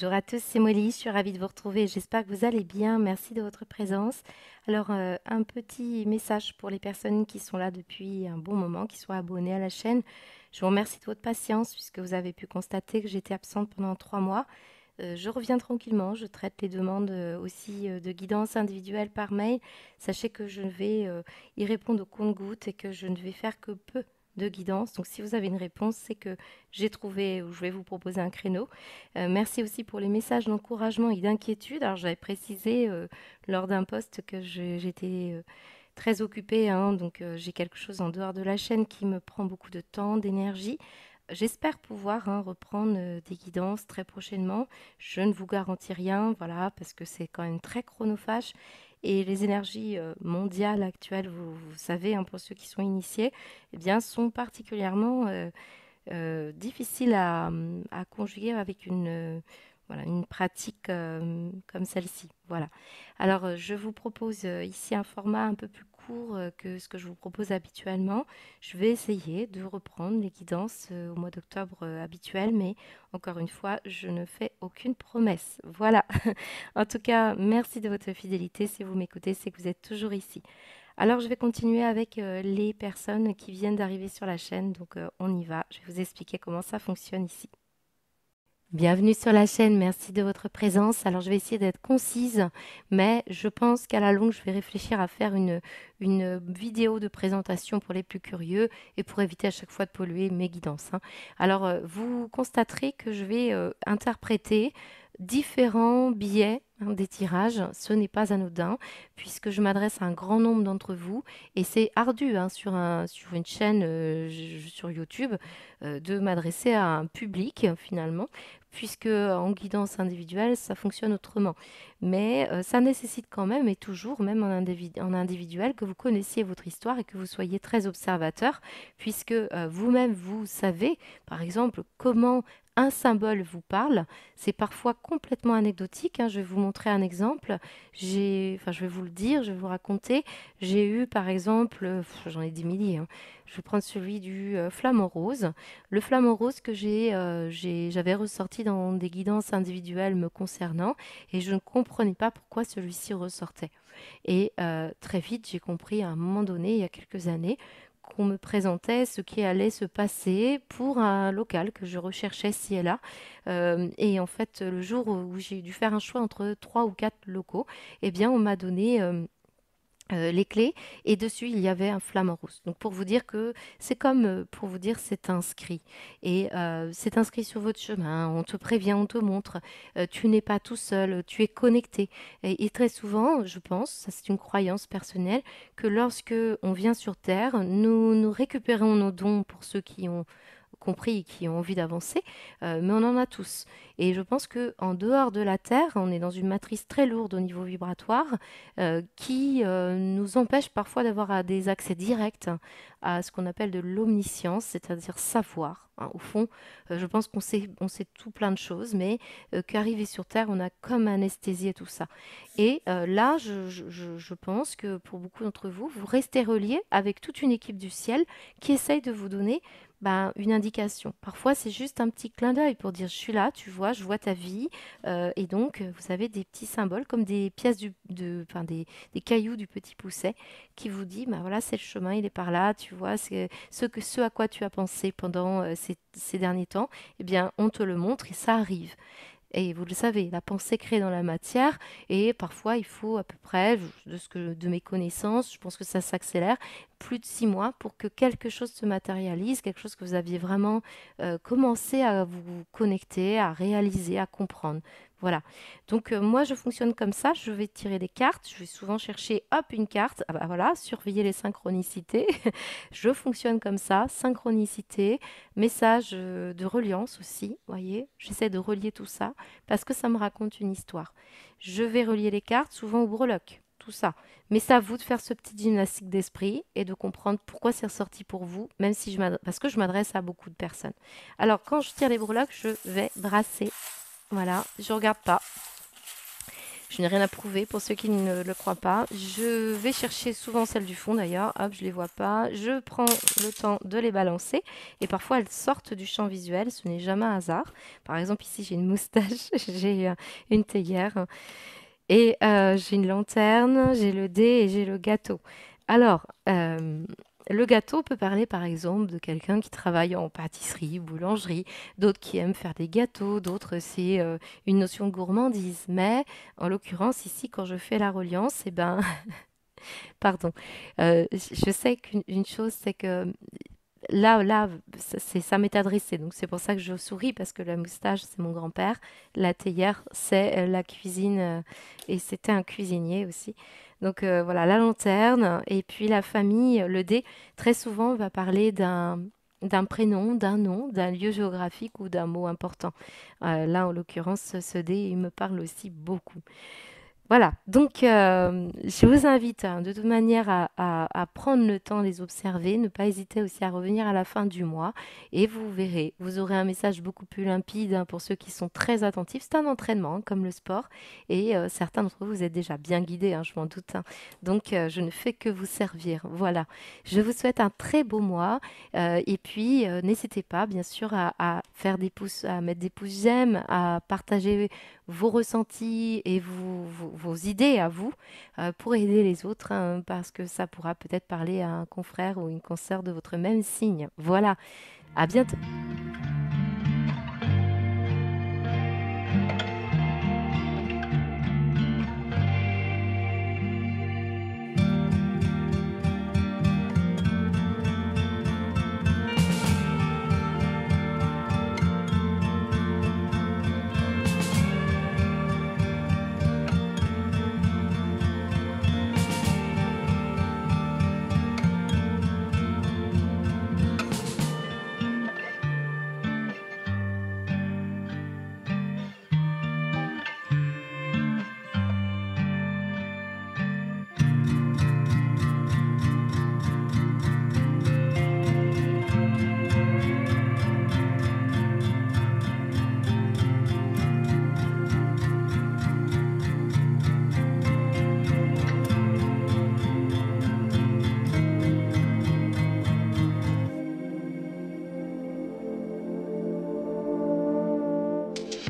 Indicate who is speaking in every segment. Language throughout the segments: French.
Speaker 1: Bonjour à tous, c'est Molly, je suis ravie de vous retrouver. J'espère que vous allez bien. Merci de votre présence. Alors, un petit message pour les personnes qui sont là depuis un bon moment, qui sont abonnées à la chaîne. Je vous remercie de votre patience puisque vous avez pu constater que j'étais absente pendant 3 mois. Je reviens tranquillement, je traite les demandes aussi de guidance individuelle par mail. Sachez que je vais y répondre au compte-gouttes et que je ne vais faire que peu de guidance. Donc si vous avez une réponse, c'est que j'ai trouvé ou je vais vous proposer un créneau. Merci aussi pour les messages d'encouragement et d'inquiétude. Alors j'avais précisé lors d'un post que j'étais très occupée, hein, donc j'ai quelque chose en dehors de la chaîne qui me prend beaucoup de temps, d'énergie. J'espère pouvoir reprendre des guidances très prochainement. Je ne vous garantis rien, voilà, parce que c'est quand même très chronophage. Et les énergies mondiales actuelles, vous savez, hein, pour ceux qui sont initiés, eh bien, sont particulièrement difficiles à conjuguer avec voilà, une pratique comme celle-ci. Voilà. Alors, je vous propose ici un format un peu plus court que ce que je vous propose habituellement. Je vais essayer de reprendre les guidances au mois d'octobre habituel, mais encore une fois, je ne fais aucune promesse. Voilà. En tout cas, merci de votre fidélité. Si vous m'écoutez, c'est que vous êtes toujours ici. Alors, je vais continuer avec les personnes qui viennent d'arriver sur la chaîne. Donc, on y va. Je vais vous expliquer comment ça fonctionne ici. Bienvenue sur la chaîne, merci de votre présence. Alors je vais essayer d'être concise, mais je pense qu'à la longue, je vais réfléchir à faire une vidéo de présentation pour les plus curieux et pour éviter à chaque fois de polluer mes guidances, hein. Alors vous constaterez que je vais interpréter différents biais, hein, des tirages. Ce n'est pas anodin puisque je m'adresse à un grand nombre d'entre vous et c'est ardu, hein, sur une chaîne sur YouTube de m'adresser à un public finalement puisque en guidance individuelle, ça fonctionne autrement. Mais ça nécessite quand même, et toujours, même en individuel, que vous connaissiez votre histoire et que vous soyez très observateur, puisque vous-même, vous savez, par exemple, comment un symbole vous parle. C'est parfois complètement anecdotique, hein. Je vais vous montrer un exemple. Enfin, je vais vous le dire, je vais vous raconter. J'ai eu, par exemple, j'en ai des milliers, hein. Je vais prendre celui du flamant rose. Le flamant rose que j'avais ressorti dans des guidances individuelles me concernant et je ne comprenais pas pourquoi celui-ci ressortait. Et très vite, j'ai compris à un moment donné, il y a quelques années, qu'on me présentait ce qui allait se passer pour un local que je recherchais ci et là. Et en fait, le jour où j'ai dû faire un choix entre 3 ou 4 locaux, eh bien, on m'a donné les clés et dessus il y avait un flamant rose. Donc pour vous dire que c'est comme pour vous dire c'est inscrit et c'est inscrit sur votre chemin. On te prévient, on te montre. Tu n'es pas tout seul, tu es connecté. Et très souvent, je pense, ça c'est une croyance personnelle, que lorsque on vient sur Terre, nous récupérons nos dons pour ceux qui ont compris et qui ont envie d'avancer, mais on en a tous. Et je pense que en dehors de la Terre, on est dans une matrice très lourde au niveau vibratoire qui nous empêche parfois d'avoir des accès directs à ce qu'on appelle de l'omniscience, c'est-à-dire savoir, hein. Au fond, je pense qu'on sait tout plein de choses, mais qu'arrivé sur Terre, on a comme anesthésié tout ça. Et là, je pense que pour beaucoup d'entre vous, vous restez reliés avec toute une équipe du ciel qui essaye de vous donner une indication. Parfois, c'est juste un petit clin d'œil pour dire je suis là, tu vois, je vois ta vie. Et donc, vous avez des petits symboles comme des pièces enfin, des cailloux du petit pousset qui vous dit, bah voilà, c'est le chemin, il est par là, tu vois, c'est ce à quoi tu as pensé pendant ces derniers temps, eh bien, on te le montre et ça arrive. Et vous le savez, la pensée crée dans la matière et parfois il faut à peu près, de mes connaissances, je pense que ça s'accélère, plus de 6 mois pour que quelque chose se matérialise, quelque chose que vous aviez vraiment commencé à vous connecter, à réaliser, à comprendre. Voilà. Donc moi je fonctionne comme ça, je vais tirer des cartes, je vais souvent chercher hop une carte, ah bah voilà, surveiller les synchronicités. Je fonctionne comme ça, synchronicité, message de reliance aussi, voyez, j'essaie de relier tout ça parce que ça me raconte une histoire. Je vais relier les cartes souvent au breloque, tout ça. Mais c'est à vous de faire ce petit gymnastique d'esprit et de comprendre pourquoi c'est ressorti pour vous, même si parce que je m'adresse à beaucoup de personnes. Alors, quand je tire les breloques, je vais brasser. Voilà, je regarde pas. Je n'ai rien à prouver pour ceux qui ne le croient pas. Je vais chercher souvent celles du fond d'ailleurs. Hop, je les vois pas. Je prends le temps de les balancer et parfois elles sortent du champ visuel. Ce n'est jamais un hasard. Par exemple, ici j'ai une moustache, j'ai une théière et j'ai une lanterne, j'ai le dé et j'ai le gâteau. Alors, le gâteau peut parler par exemple de quelqu'un qui travaille en pâtisserie, boulangerie, d'autres qui aiment faire des gâteaux, d'autres c'est une notion de gourmandise. Mais en l'occurrence ici, quand je fais la reliance, eh ben, pardon, je sais qu'une chose, c'est que là, ça m'est adressé, donc c'est pour ça que je souris, parce que la moustache, c'est mon grand-père, la théière, c'est la cuisine, et c'était un cuisinier aussi. Donc voilà, la lanterne, et puis la famille, le dé, très souvent va parler d'un prénom, d'un nom, d'un lieu géographique ou d'un mot important. Là, en l'occurrence, ce dé, il me parle aussi beaucoup. Voilà, donc je vous invite de toute manière à prendre le temps de les observer, ne pas hésiter aussi à revenir à la fin du mois et vous verrez, vous aurez un message beaucoup plus limpide pour ceux qui sont très attentifs. C'est un entraînement comme le sport et certains d'entre vous, vous êtes déjà bien guidés, je m'en doute. Donc je ne fais que vous servir. Voilà, je vous souhaite un très beau mois et puis n'hésitez pas bien sûr à faire des pouces, à mettre des pouces j'aime, à partager vos ressentis et vos idées à vous pour aider les autres, parce que ça pourra peut-être parler à un confrère ou une consoeur de votre même signe. Voilà, à bientôt.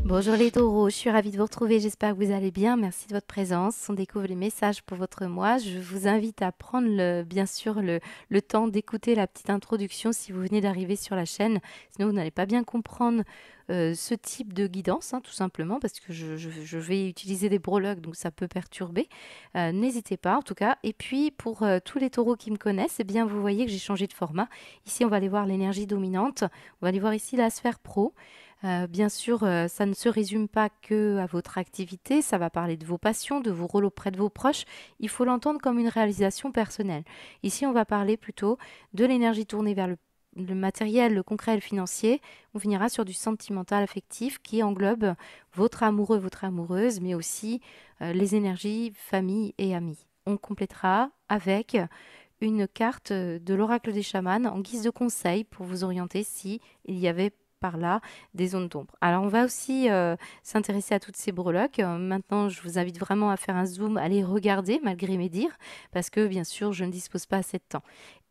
Speaker 1: Bonjour les taureaux, je suis ravie de vous retrouver, j'espère que vous allez bien, merci de votre présence. On découvre les messages pour votre mois. Je vous invite à prendre bien sûr le temps d'écouter la petite introduction si vous venez d'arriver sur la chaîne, sinon vous n'allez pas bien comprendre ce type de guidance, tout simplement, parce que je vais utiliser des breloques, donc ça peut perturber. N'hésitez pas en tout cas. Et puis pour tous les taureaux qui me connaissent, eh bien vous voyez que j'ai changé de format. Ici on va aller voir l'énergie dominante, on va aller voir ici la sphère pro. Bien sûr, ça ne se résume pas que à votre activité, ça va parler de vos passions, de vos rôles auprès de vos proches. Il faut l'entendre comme une réalisation personnelle. Ici, on va parler plutôt de l'énergie tournée vers le matériel, le concret et le financier. On finira sur du sentimental affectif qui englobe votre amoureux, votre amoureuse, mais aussi les énergies famille et amis. On complétera avec une carte de l'oracle des chamans en guise de conseil pour vous orienter si il y avait par là des zones d'ombre. Alors on va aussi s'intéresser à toutes ces breloques. Maintenant, je vous invite vraiment à faire un zoom, à les regarder malgré mes dires, parce que bien sûr, je ne dispose pas assez de temps.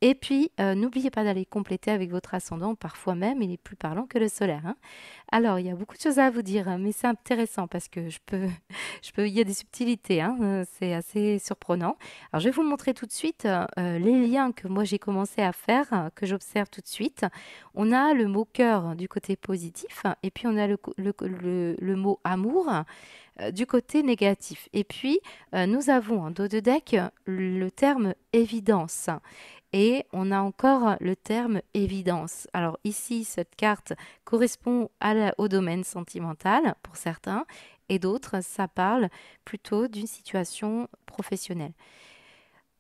Speaker 1: Et puis, n'oubliez pas d'aller compléter avec votre ascendant, parfois même, il est plus parlant que le solaire. Alors, il y a beaucoup de choses à vous dire, mais c'est intéressant parce que il y a des subtilités, c'est assez surprenant. Alors, je vais vous montrer tout de suite les liens que moi j'ai commencé à faire, que j'observe tout de suite. On a le mot cœur du côté positif, et puis on a le mot amour du côté négatif. Et puis, nous avons en dos de deck le terme évidence. Et on a encore le terme évidence. Alors ici, cette carte correspond au domaine sentimental pour certains, et d'autres, ça parle plutôt d'une situation professionnelle.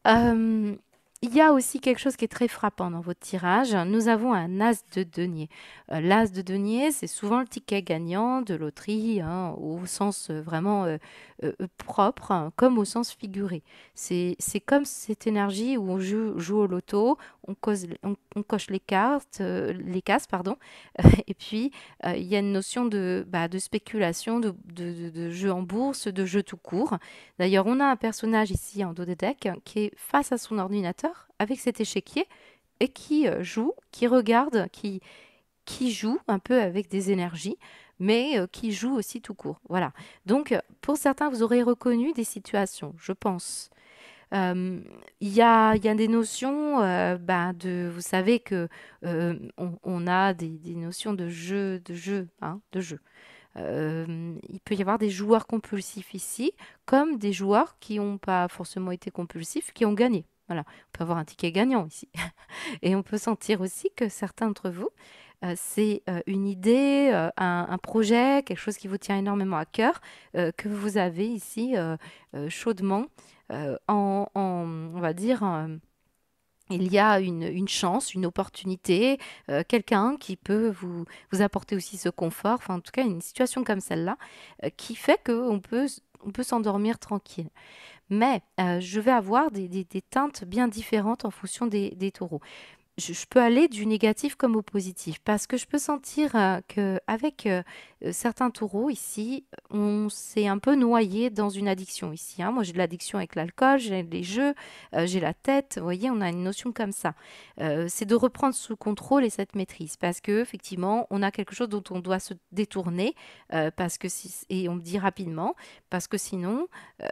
Speaker 1: Euh, il y a aussi quelque chose qui est très frappant dans votre tirage. Nous avons un as de denier. L'as de denier, c'est souvent le ticket gagnant de loterie, au sens vraiment propre, comme au sens figuré. C'est comme cette énergie où on joue au loto, on coche les cases, pardon. Et puis, il y a une notion de spéculation, de jeu en bourse, de jeu tout court. D'ailleurs, on a un personnage ici en dos de deck qui est face à son ordinateur avec cet échiquier et qui joue, qui regarde, qui joue un peu avec des énergies, mais qui joue aussi tout court. Voilà. Donc, pour certains, vous aurez reconnu des situations, je pense. Euh, il y a des notions, vous savez que on a des notions de jeu. Il peut y avoir des joueurs compulsifs ici, comme des joueurs qui n'ont pas forcément été compulsifs, qui ont gagné. Voilà, on peut avoir un ticket gagnant ici. Et on peut sentir aussi que certains d'entre vous, c'est une idée, un projet, quelque chose qui vous tient énormément à cœur, que vous avez ici chaudement on va dire, il y a une chance, une opportunité, quelqu'un qui peut vous apporter aussi ce confort, enfin en tout cas une situation comme celle-là, qui fait on peut s'endormir tranquille. Mais je vais avoir des teintes bien différentes en fonction des taureaux. Je peux aller du négatif comme au positif parce que je peux sentir qu'avec certains taureaux ici, on s'est un peu noyé dans une addiction ici, hein. Moi, j'ai de l'addiction avec l'alcool, j'ai les jeux, j'ai la tête. Vous voyez, on a une notion comme ça. C'est de reprendre sous contrôle et cette maîtrise parce que effectivement, on a quelque chose dont on doit se détourner parce que et on me dit rapidement parce que sinon,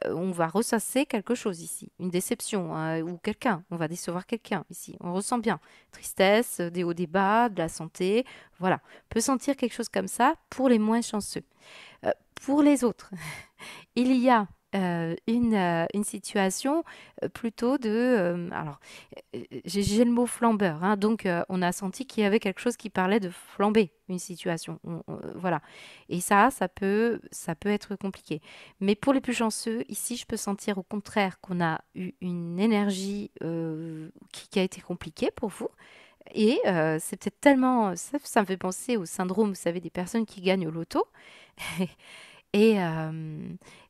Speaker 1: on va ressasser quelque chose ici, une déception hein, ou quelqu'un. On va décevoir quelqu'un ici. On ressent bien tristesse, des hauts, des bas, de la santé. Voilà, on peut sentir quelque chose comme ça pour les moins chanceux. Pour les autres, il y a une situation plutôt alors, j'ai le mot flambeur, hein, donc on a senti qu'il y avait quelque chose qui parlait de flamber une situation. Voilà. Et ça peut être compliqué. Mais pour les plus chanceux, ici, je peux sentir au contraire qu'on a eu une énergie qui a été compliquée pour vous. Et c'est peut-être tellement... Ça me fait penser au syndrome, vous savez, des personnes qui gagnent au loto. Et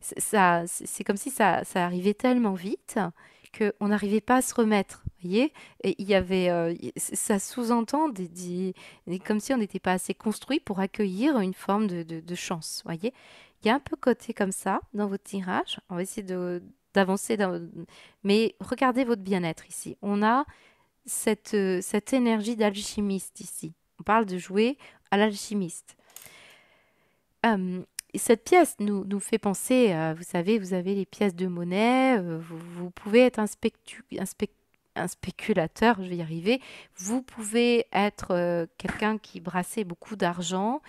Speaker 1: c'est comme si ça arrivait tellement vite qu'on n'arrivait pas à se remettre. Vous voyez? Et il y avait, ça sous-entend comme si on n'était pas assez construit pour accueillir une forme de chance. Vous voyez? Il y a un peu côté comme ça dans votre tirage. On va essayer d'avancer. Mais regardez votre bien-être ici. On a cette énergie d'alchimiste ici. On parle de jouer à l'alchimiste. Euh, Cette pièce nous fait penser, vous savez, vous avez les pièces de monnaie, vous pouvez être un spéculateur, je vais y arriver, vous pouvez être quelqu'un qui brassait beaucoup d'argent,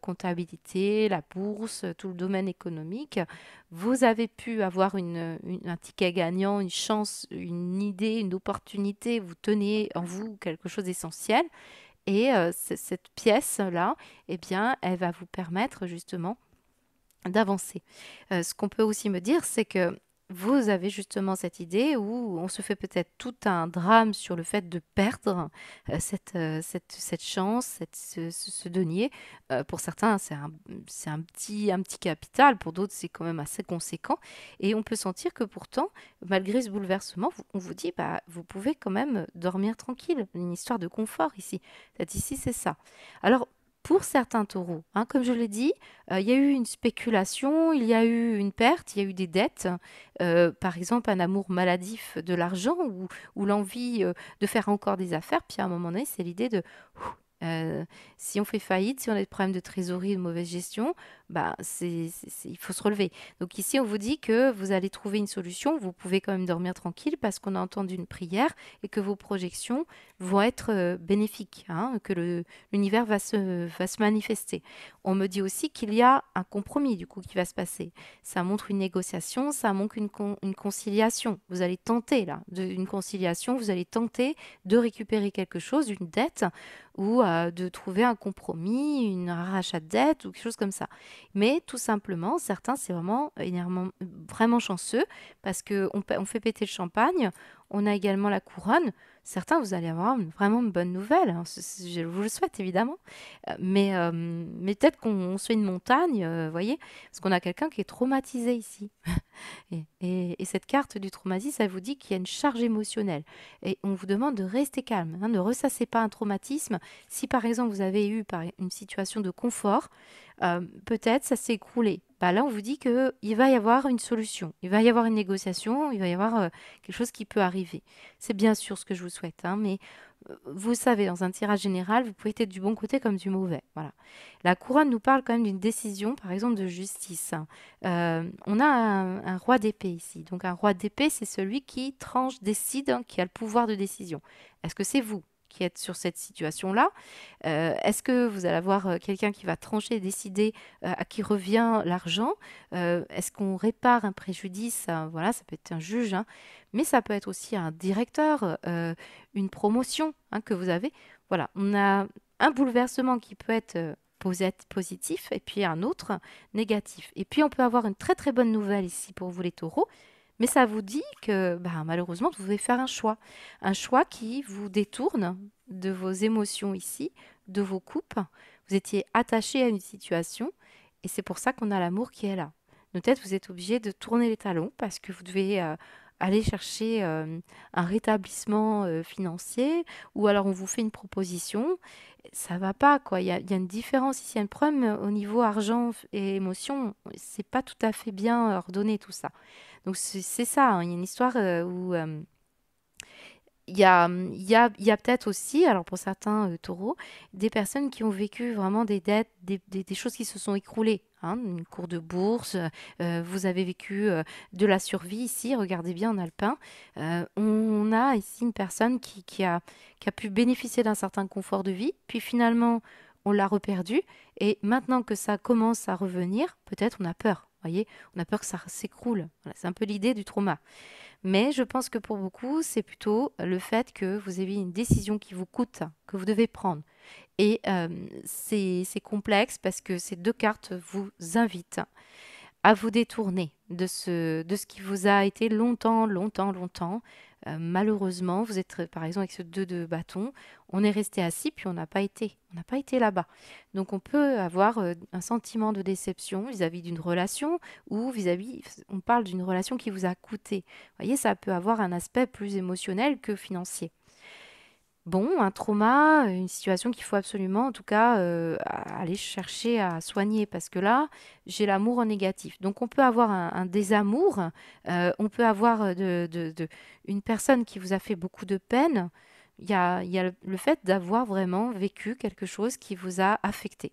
Speaker 1: comptabilité, la bourse, tout le domaine économique. Vous avez pu avoir un ticket gagnant, une chance, une idée, une opportunité, vous tenez en vous quelque chose d'essentiel. Et cette pièce-là, eh bien, elle va vous permettre justement d'avancer. Ce qu'on peut aussi me dire, c'est que vous avez justement cette idée où on se fait peut-être tout un drame sur le fait de perdre cette chance, ce denier. Pour certains, c'est un petit capital, pour d'autres, c'est quand même assez conséquent. Et on peut sentir que pourtant, malgré ce bouleversement, on vous dit, bah, vous pouvez quand même dormir tranquille. Une histoire de confort ici. Peut-être ici, c'est ça. Alors, pour certains taureaux, hein, comme je l'ai dit, il y a eu une spéculation, il y a eu une perte, il y a eu des dettes, par exemple un amour maladif de l'argent ou l'envie de faire encore des affaires. Puis à un moment donné, c'est l'idée de euh, si on fait faillite, si on a des problèmes de trésorerie, de mauvaise gestion, bah, il faut se relever. Donc ici, on vous dit que vous allez trouver une solution, vous pouvez quand même dormir tranquille parce qu'on a entendu une prière et que vos projections vont être bénéfiques, hein, que l'univers va se manifester. On me dit aussi qu'il y a un compromis du coup qui va se passer. Ça montre une négociation, ça montre une conciliation. Vous allez tenter là, une conciliation, vous allez tenter de récupérer quelque chose, une dette, ou de trouver un compromis, un rachat de dette ou quelque chose comme ça. Mais tout simplement, certains, c'est vraiment, vraiment chanceux parce qu'on on fait péter le champagne, On a également la couronne. Certains, vous allez avoir vraiment une bonne nouvelle, hein. Je vous le souhaite évidemment. Mais peut-être qu'on se fait une montagne, voyez, parce qu'on a quelqu'un qui est traumatisé ici. Et cette carte du traumatisme, ça vous dit qu'il y a une charge émotionnelle. Et on vous demande de rester calme, hein, ne ressassez pas un traumatisme. Si par exemple vous avez eu une situation de confort, peut-être ça s'est écroulé. Bah là, on vous dit qu'il va y avoir une solution, il va y avoir une négociation, il va y avoir quelque chose qui peut arriver. C'est bien sûr ce que je vous souhaite, hein, mais vous savez, dans un tirage général, vous pouvez être du bon côté comme du mauvais. Voilà. La couronne nous parle quand même d'une décision, par exemple, de justice, hein. On a un roi d'épée ici. Donc un roi d'épée, c'est celui qui tranche, décide, hein, qui a le pouvoir de décision. Est-ce que c'est vous qui êtes sur cette situation-là? Est-ce que vous allez avoir quelqu'un qui va trancher et décider à qui revient l'argent? Est-ce qu'on répare un préjudice? Voilà, ça peut être un juge, hein, mais ça peut être aussi un directeur, une promotion, hein, que vous avez. Voilà, on a un bouleversement qui peut être positif et puis un autre négatif. Et puis on peut avoir une très très bonne nouvelle ici pour vous les taureaux, mais ça vous dit que bah, malheureusement vous devez faire un choix qui vous détourne de vos émotions ici, de vos coupes. Vous étiez attaché à une situation et c'est pour ça qu'on a l'amour qui est là. Peut-être vous êtes obligé de tourner les talons parce que vous devez aller chercher un rétablissement financier ou alors on vous fait une proposition. Ça va pas, quoi. Il y a une différence ici, il y a un problème au niveau argent et émotion. C'est pas tout à fait bien ordonné tout ça. Donc c'est ça, hein. Il y a une histoire où il y a peut-être aussi, alors pour certains taureaux, des personnes qui ont vécu vraiment des dettes, des choses qui se sont écroulées, hein, une cour de bourse, vous avez vécu de la survie ici, regardez bien en alpin. On a ici une personne qui a pu bénéficier d'un certain confort de vie, puis finalement on l'a reperdu, et maintenant que ça commence à revenir, peut-être on a peur, voyez, on a peur que ça s'écroule. Voilà, c'est un peu l'idée du trauma. Mais je pense que pour beaucoup, c'est plutôt le fait que vous avez une décision qui vous coûte, que vous devez prendre. Et c'est complexe parce que ces deux cartes vous invitent à vous détourner de ce qui vous a été longtemps, longtemps, longtemps. Malheureusement, vous êtes par exemple avec ce 2 de bâton, on est resté assis puis on n'a pas été là-bas. Donc on peut avoir un sentiment de déception vis-à-vis d'une relation ou vis-à-vis, on parle d'une relation qui vous a coûté. Vous voyez, ça peut avoir un aspect plus émotionnel que financier. Bon, un trauma, une situation qu'il faut absolument, en tout cas, aller chercher à soigner parce que là, j'ai l'amour en négatif. Donc on peut avoir un désamour, on peut avoir une personne qui vous a fait beaucoup de peine. Il y a le fait d'avoir vraiment vécu quelque chose qui vous a affecté.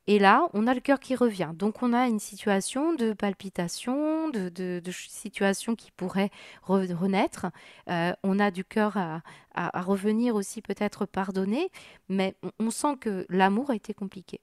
Speaker 1: Et là, on a le cœur qui revient. Donc, on a une situation de palpitation, de situation qui pourrait renaître. On a du cœur à revenir aussi, peut-être pardonner, mais on sent que l'amour a été compliqué.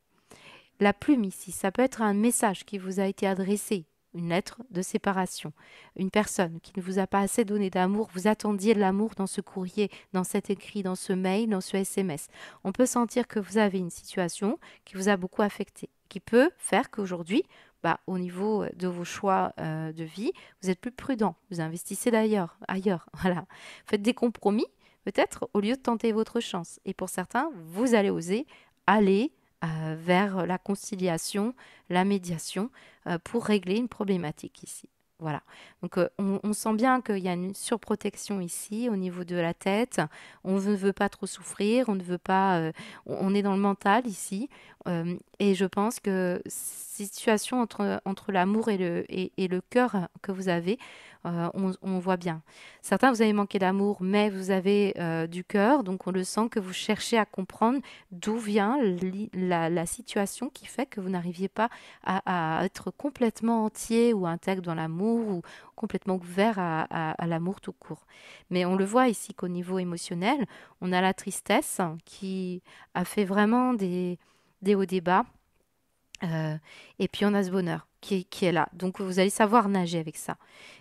Speaker 1: La plume ici, ça peut être un message qui vous a été adressé, une lettre de séparation, une personne qui ne vous a pas assez donné d'amour, vous attendiez de l'amour dans ce courrier, dans cet écrit, dans ce mail, dans ce SMS. On peut sentir que vous avez une situation qui vous a beaucoup affecté, qui peut faire qu'aujourd'hui, bah, au niveau de vos choix de vie, vous êtes plus prudent, vous investissez d'ailleurs, ailleurs, voilà. Faites des compromis, peut-être, au lieu de tenter votre chance. Et pour certains, vous allez oser aller vers la conciliation, la médiation, pour régler une problématique ici. Voilà. Donc on sent bien qu'il y a une surprotection ici au niveau de la tête. On ne veut pas trop souffrir, on ne veut pas. On est dans le mental ici. Et je pense que cette situation entre l'amour et le cœur que vous avez, on voit bien. Certains, vous avez manqué d'amour, mais vous avez du cœur, donc on le sent que vous cherchez à comprendre d'où vient la situation qui fait que vous n'arriviez pas à être complètement entier ou intègre dans l'amour ou complètement ouvert à l'amour tout court. Mais on le voit ici qu'au niveau émotionnel, on a la tristesse qui a fait vraiment des hauts, des bas. euh, et puis on a ce bonheur qui est là. Donc vous allez savoir nager avec ça.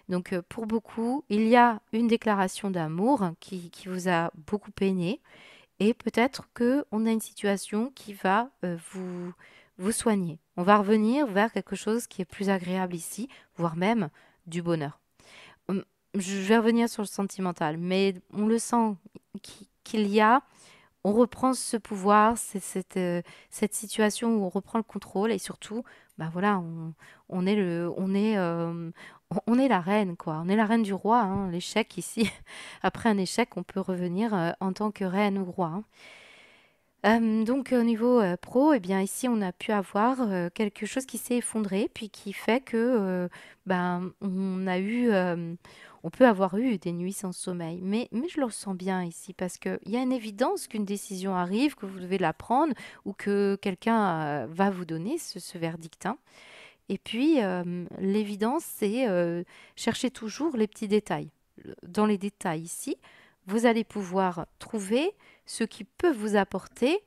Speaker 1: Donc pour beaucoup, il y a une déclaration d'amour qui vous a beaucoup peiné. Et peut-être qu'on a une situation qui va vous soigner. On va revenir vers quelque chose qui est plus agréable ici, voire même du bonheur. je vais revenir sur le sentimental, mais on le sent qu'il y a, on reprend ce pouvoir, c'est cette situation où on reprend le contrôle et surtout, bah voilà, on est on est la reine, quoi. On est la reine du roi, hein, l'échec ici. Après un échec, on peut revenir en tant que reine ou roi, hein. Donc au niveau, pro, eh bien ici on a pu avoir, quelque chose qui s'est effondré, puis qui fait que, ben, on peut avoir eu des nuits sans sommeil. Mais je le ressens bien ici parce qu'il y a une évidence qu'une décision arrive, que vous devez la prendre ou que quelqu'un, va vous donner ce verdict, hein. Et puis, l'évidence, c'est, chercher toujours les petits détails. Dans les détails ici, vous allez pouvoir trouver ce qui peut vous apporter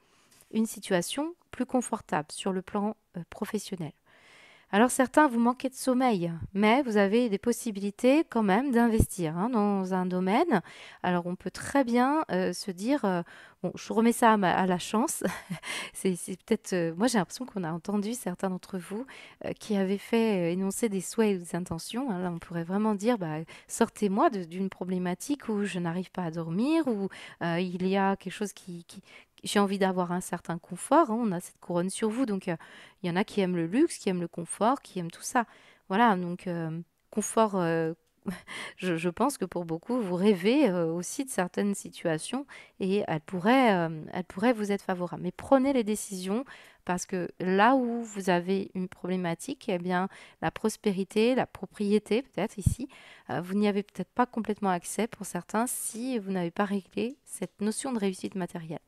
Speaker 1: une situation plus confortable sur le plan professionnel. Alors certains, vous manquez de sommeil, mais vous avez des possibilités quand même d'investir, hein, dans un domaine. Alors on peut très bien se dire, bon, je remets ça à la chance. C'est peut-être, moi j'ai l'impression qu'on a entendu certains d'entre vous qui avaient fait énoncer des souhaits et des intentions, hein. Là on pourrait vraiment dire, bah, sortez-moi d'une problématique où je n'arrive pas à dormir, où il y a quelque chose j'ai envie d'avoir un certain confort, hein. On a cette couronne sur vous, donc il y en a qui aiment le luxe, qui aiment le confort, qui aiment tout ça. Voilà, donc confort, je pense que pour beaucoup, vous rêvez aussi de certaines situations et elles pourraient vous être favorables. Mais prenez les décisions parce que là où vous avez une problématique, eh bien, la prospérité, la propriété, peut-être ici, vous n'y avez peut-être pas complètement accès pour certains si vous n'avez pas réglé cette notion de réussite matérielle.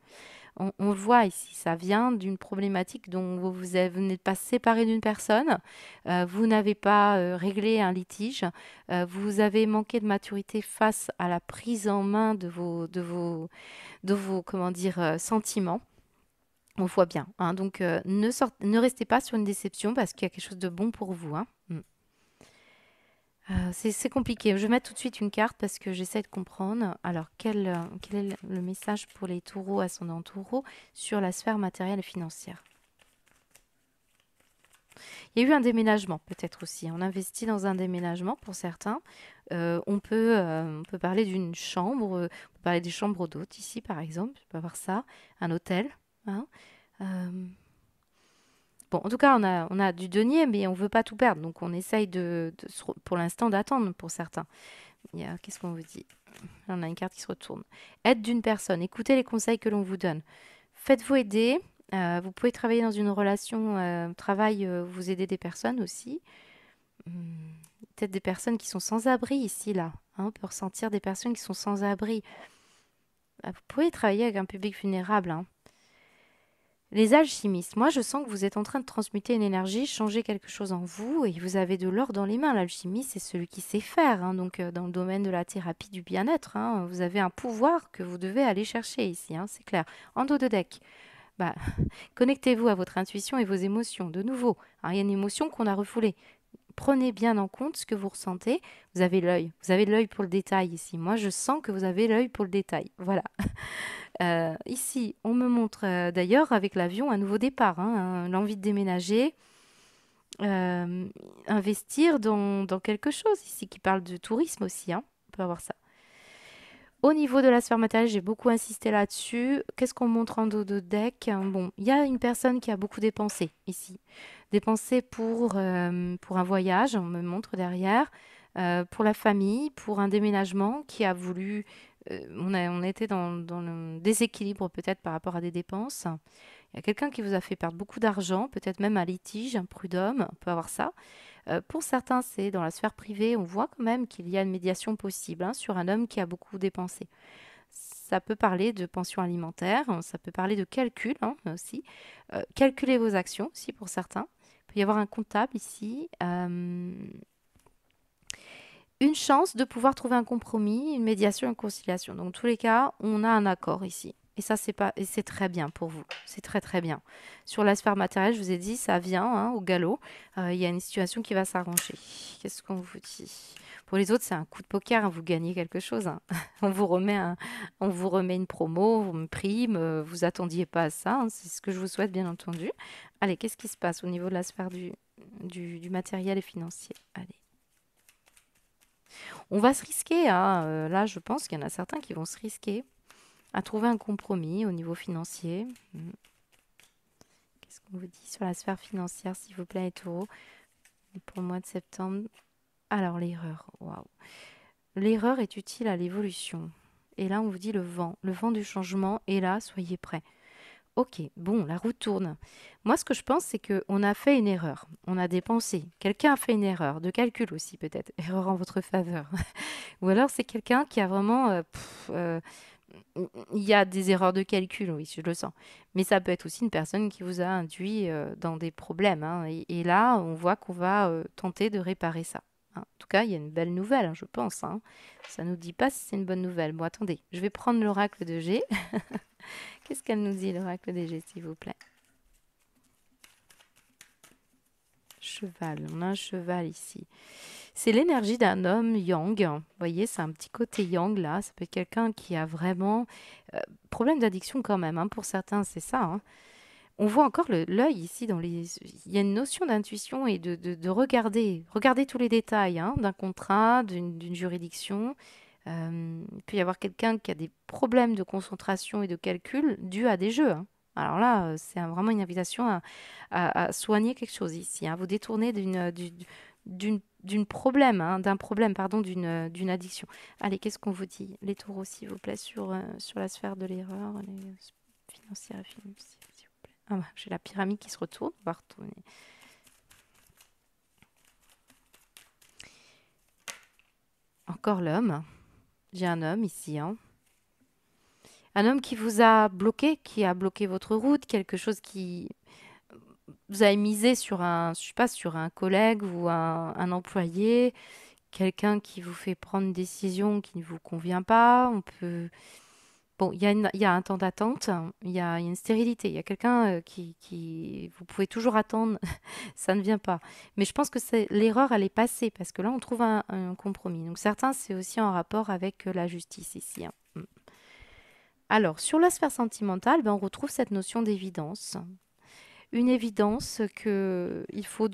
Speaker 1: On le voit ici, ça vient d'une problématique dont vous n'êtes pas séparé d'une personne, vous n'avez pas réglé un litige, vous avez manqué de maturité face à la prise en main de vos comment dire, sentiments. On voit bien, hein. Donc ne restez pas sur une déception parce qu'il y a quelque chose de bon pour vous, hein. Mm. C'est compliqué. Je vais mettre tout de suite une carte parce que j'essaie de comprendre. Alors, quel est le message pour les taureaux ascendant taureau sur la sphère matérielle et financière? Il y a eu un déménagement, peut-être aussi. On investit dans un déménagement pour certains. On peut parler d'une chambre, on peut parler des chambres d'hôtes ici, par exemple. Je peux avoir ça. Un hôtel, hein. Euh, Bon, en tout cas, on a du denier, mais on veut pas tout perdre. Donc, on essaye pour l'instant d'attendre pour certains. Qu'est-ce qu'on vous dit? On a une carte qui se retourne. Aide d'une personne. Écoutez les conseils que l'on vous donne. Faites-vous aider. Vous pouvez travailler dans une relation travail, vous aider des personnes aussi. Hmm, peut-être des personnes qui sont sans abri ici, là, hein. On peut ressentir des personnes qui sont sans abri. Vous pouvez travailler avec un public vulnérable, hein. Les alchimistes, moi je sens que vous êtes en train de transmuter une énergie, changer quelque chose en vous et vous avez de l'or dans les mains. L'alchimie, c'est celui qui sait faire, hein. Donc dans le domaine de la thérapie du bien-être, hein, vous avez un pouvoir que vous devez aller chercher ici, hein, c'est clair. En dos de deck, bah, connectez-vous à votre intuition et vos émotions. De nouveau, hein, il y a une émotion qu'on a refoulée. Prenez bien en compte ce que vous ressentez. Vous avez l'œil pour le détail ici. Moi, je sens que vous avez l'œil pour le détail. Voilà. Ici, on me montre d'ailleurs avec l'avion un nouveau départ, hein, l'envie de déménager, euh, investir dans quelque chose ici qui parle de tourisme aussi, hein. On peut avoir ça. Au niveau de la sphère matérielle, j'ai beaucoup insisté là-dessus. Qu'est-ce qu'on montre en dos de deck? Bon, il y a une personne qui a beaucoup dépensé ici. Dépensé pour un voyage, on me montre derrière, pour la famille, pour un déménagement qui a voulu... on était dans le déséquilibre peut-être par rapport à des dépenses. Il y a quelqu'un qui vous a fait perdre beaucoup d'argent, peut-être même un litige, un prud'homme, on peut avoir ça. Pour certains, c'est dans la sphère privée, on voit quand même qu'il y a une médiation possible, hein, sur un homme qui a beaucoup dépensé. Ça peut parler de pension alimentaire, hein, ça peut parler de calcul, hein, aussi. Calculez vos actions aussi pour certains. Il peut y avoir un comptable ici. Une chance de pouvoir trouver un compromis, une médiation, une conciliation. Donc, dans tous les cas, on a un accord ici. Et ça, c'est pas, et c'est très bien pour vous. C'est très, très bien. Sur la sphère matérielle, je vous ai dit, ça vient, hein, au galop. Il y a une situation qui va s'arranger. Qu'est-ce qu'on vous dit? Pour les autres, c'est un coup de poker, hein, vous gagnez quelque chose, hein. On vous remet une promo, une prime. Vous attendiez pas à ça, hein. C'est ce que je vous souhaite, bien entendu. Allez, qu'est-ce qui se passe au niveau de la sphère du matériel et financier? Allez. On va se risquer, hein, là, je pense qu'il y en a certains qui vont se risquer à trouver un compromis au niveau financier. Qu'est-ce qu'on vous dit sur la sphère financière, s'il vous plaît, les taureaux, pour le mois de septembre? Alors, l'erreur, waouh. L'erreur est utile à l'évolution. Et là, on vous dit le vent du changement est là, soyez prêts. Ok, bon, la roue tourne. Moi, ce que je pense, c'est qu'on a fait une erreur. On a dépensé. Quelqu'un a fait une erreur, de calcul aussi peut-être. Erreur en votre faveur. Ou alors, c'est quelqu'un qui a vraiment... il y a des erreurs de calcul, oui, je le sens. Mais ça peut être aussi une personne qui vous a induit dans des problèmes, hein. Et là, on voit qu'on va tenter de réparer ça, hein. En tout cas, il y a une belle nouvelle, hein, je pense, hein. Ça ne nous dit pas si c'est une bonne nouvelle. Bon, attendez, je vais prendre l'oracle de G. Qu'est-ce qu'elle nous dit, l'oracle des G, s'il vous plaît? Cheval, on a un cheval ici. C'est l'énergie d'un homme yang. Vous voyez, c'est un petit côté yang là. Ça peut être quelqu'un qui a vraiment problème d'addiction quand même, hein. Pour certains, c'est ça, hein. On voit encore l'œil ici dans les. Il y a une notion d'intuition et de regarder tous les détails, hein, d'un contrat, d'une juridiction. Il peut y avoir quelqu'un qui a des problèmes de concentration et de calcul dus à des jeux, hein. Alors là, c'est vraiment une invitation à soigner quelque chose ici, hein. Vous détourner d'un problème, pardon, d'une addiction. Allez, qu'est-ce qu'on vous dit? Les taureaux, s'il vous plaît, sur la sphère de l'erreur, financière et financière, s'il vous plaît. Ah, bah, j'ai la pyramide qui se retourne. On va retourner. Encore l'homme. J'ai un homme ici, hein. Un homme qui vous a bloqué, qui a bloqué votre route, quelque chose qui vous avez misé sur je sais pas, sur un collègue ou un employé, quelqu'un qui vous fait prendre une décision qui ne vous convient pas. On peut, bon, il y a un temps d'attente, il y a une stérilité, il y a quelqu'un vous pouvez toujours attendre, ça ne vient pas. Mais je pense que l'erreur, elle est passée parce que là, on trouve un compromis. Donc certains, c'est aussi en rapport avec la justice ici, hein. Alors, sur la sphère sentimentale, ben, on retrouve cette notion d'évidence. Une évidence que il faut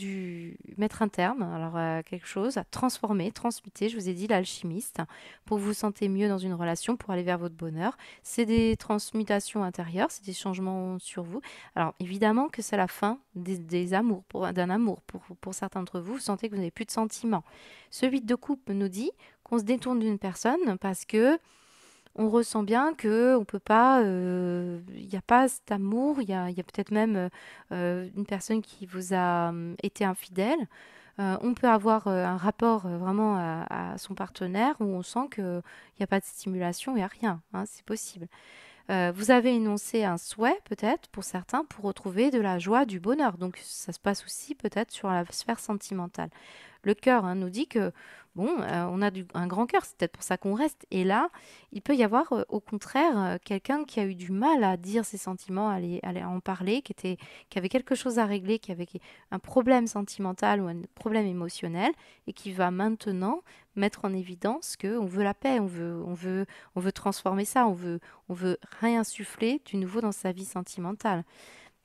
Speaker 1: mettre un terme alors, à quelque chose, à transformer, transmuter. Je vous ai dit l'alchimiste, pour vous sentir mieux dans une relation, pour aller vers votre bonheur. C'est des transmutations intérieures, c'est des changements sur vous. Alors, évidemment que c'est la fin des amours, d'un amour. Pour certains d'entre vous, vous sentez que vous n'avez plus de sentiments. Ce 8 de coupe nous dit qu'on se détourne d'une personne parce que on ressent bien que on peut pas, il n'y a pas cet amour, il y a peut-être même une personne qui vous a été infidèle. On peut avoir un rapport vraiment à son partenaire où on sent qu'il n'y a pas de stimulation, il n'y a rien, hein, c'est possible. Vous avez énoncé un souhait, peut-être, pour certains, pour retrouver de la joie, du bonheur. Donc, ça se passe aussi peut-être sur la sphère sentimentale. Le cœur, hein, nous dit que, bon, on a un grand cœur, c'est peut-être pour ça qu'on reste. Et là, il peut y avoir, au contraire, quelqu'un qui a eu du mal à dire ses sentiments, à en parler, qui avait quelque chose à régler, qui avait un problème sentimental ou un problème émotionnel, et qui va maintenant mettre en évidence qu'on veut la paix, on veut transformer ça, on veut réinsuffler du nouveau dans sa vie sentimentale.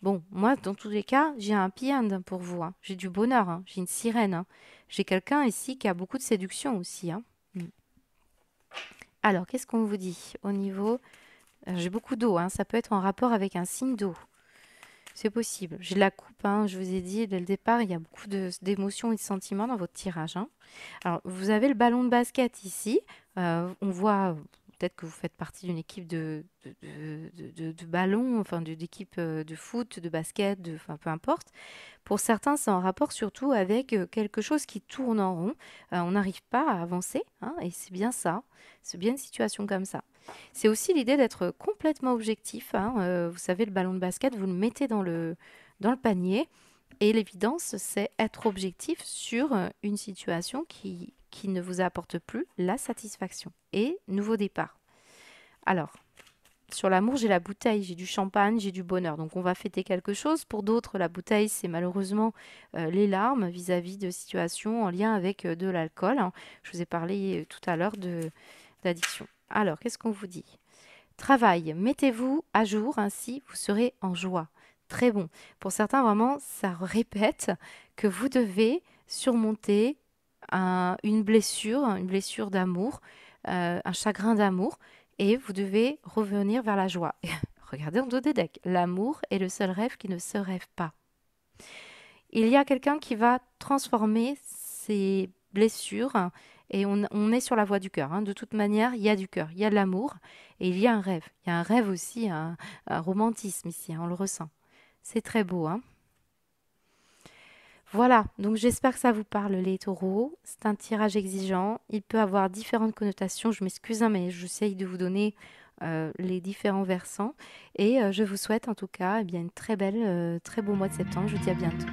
Speaker 1: Bon, moi, dans tous les cas, j'ai un happy end pour vous, hein. J'ai du bonheur, hein. J'ai une sirène, hein. J'ai quelqu'un ici qui a beaucoup de séduction aussi, hein. Mm. Alors, qu'est-ce qu'on vous dit au niveau... j'ai beaucoup d'eau, hein. Ça peut être en rapport avec un signe d'eau. C'est possible. J'ai de la coupe, hein. Je vous ai dit dès le départ, il y a beaucoup d'émotions et de sentiments dans votre tirage, hein. Alors, vous avez le ballon de basket ici. On voit peut-être que vous faites partie d'une équipe de ballon, enfin d'équipe de foot, de basket, enfin peu importe. Pour certains, c'est en rapport surtout avec quelque chose qui tourne en rond. On n'arrive pas à avancer, hein, et c'est bien ça. C'est bien une situation comme ça. C'est aussi l'idée d'être complètement objectif, hein. Vous savez, le ballon de basket, vous le mettez dans le panier. Et l'évidence, c'est être objectif sur une situation qui ne vous apporte plus la satisfaction. Et nouveau départ. Alors, sur l'amour, j'ai la bouteille, j'ai du champagne, j'ai du bonheur. Donc on va fêter quelque chose. Pour d'autres, la bouteille, c'est malheureusement les larmes vis-à-vis de situations en lien avec de l'alcool, hein. Je vous ai parlé tout à l'heure d'addiction. Alors, qu'est-ce qu'on vous dit? Travail, mettez-vous à jour, ainsi vous serez en joie. Très bon. Pour certains, vraiment, ça répète que vous devez surmonter une blessure d'amour, un chagrin d'amour, et vous devez revenir vers la joie. Regardez en dos des decks, l'amour est le seul rêve qui ne se rêve pas. Il y a quelqu'un qui va transformer ces blessures et on est sur la voie du cœur, hein. De toute manière, il y a du cœur, il y a de l'amour et il y a un rêve. Il y a un rêve aussi, un romantisme ici, hein, on le ressent. C'est très beau, hein. Voilà, donc j'espère que ça vous parle les taureaux. C'est un tirage exigeant. Il peut avoir différentes connotations. Je m'excuse, hein, mais j'essaye de vous donner les différents versants. Et je vous souhaite en tout cas eh bien, une très belle, très beau mois de septembre. Je vous dis à bientôt.